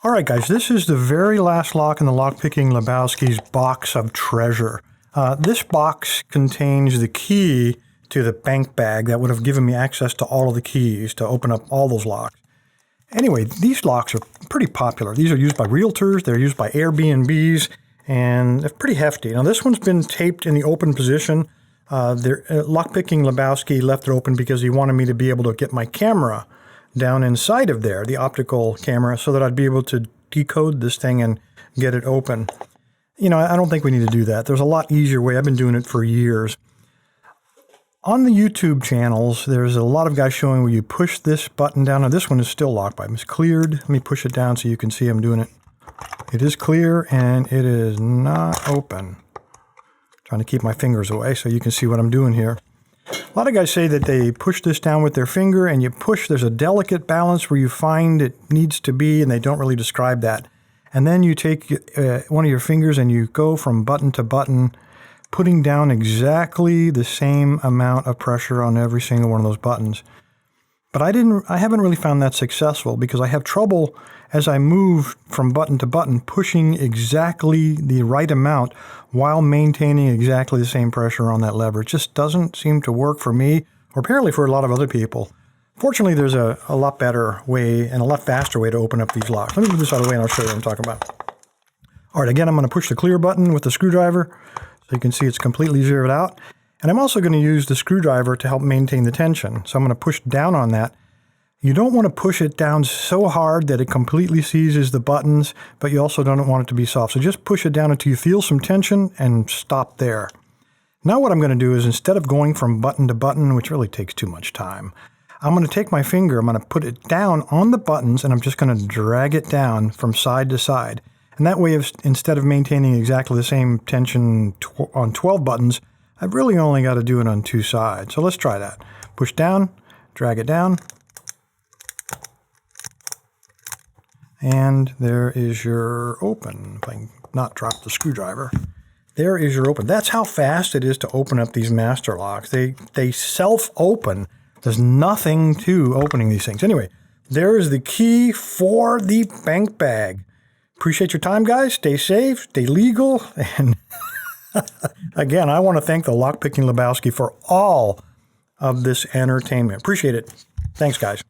All right, guys, this is the very last lock in the Lock Picking Lebowski's box of treasure. This box contains the key to the bank bag that would have given me access to all of the keys to open up all those locks. Anyway, these locks are pretty popular. These are used by realtors, they're used by Airbnbs, and they're pretty hefty. Now, this one's been taped in the open position. Lock Picking Lebowski left it open because he wanted me to be able to get my camera down inside of there, the optical camera, so that I'd be able to decode this thing and get it open. You know, I don't think we need to do that. There's a lot easier way. I've been doing it for years. On the YouTube channels, there's a lot of guys showing where you push this button down. Now, this one is still locked by. It's cleared. Let me push it down so you can see I'm doing it. It is clear, and it is not open. Trying to keep my fingers away so you can see what I'm doing here. A lot of guys say that they push this down with their finger, and you push, there's a delicate balance where you find it needs to be, and they don't really describe that. And then you take one of your fingers and you go from button to button, putting down exactly the same amount of pressure on every single one of those buttons. But I haven't really found that successful because I have trouble as I move from button to button pushing exactly the right amount while maintaining exactly the same pressure on that lever. It just doesn't seem to work for me, or apparently for a lot of other people. Fortunately, there's a lot better way and a lot faster way to open up these locks. Let me move this out of the way and I'll show you what I'm talking about. All right, again, I'm going to push the clear button with the screwdriver so you can see it's completely zeroed out. And I'm also going to use the screwdriver to help maintain the tension. So I'm going to push down on that. You don't want to push it down so hard that it completely seizes the buttons, but you also don't want it to be soft. So just push it down until you feel some tension and stop there. Now what I'm going to do is, instead of going from button to button, which really takes too much time, I'm going to take my finger, I'm going to put it down on the buttons, and I'm just going to drag it down from side to side. And that way, instead of maintaining exactly the same tension on 12 buttons, I've really only got to do it on 2 sides. So let's try that. Push down, drag it down. And there is your open. If I can not drop the screwdriver. There is your open. That's how fast it is to open up these master locks. They self-open. There's nothing to opening these things. Anyway, there is the key for the bank bag. Appreciate your time, guys. Stay safe, stay legal. And again, I want to thank the Lock Picking Lebowski for all of this entertainment. Appreciate it. Thanks, guys.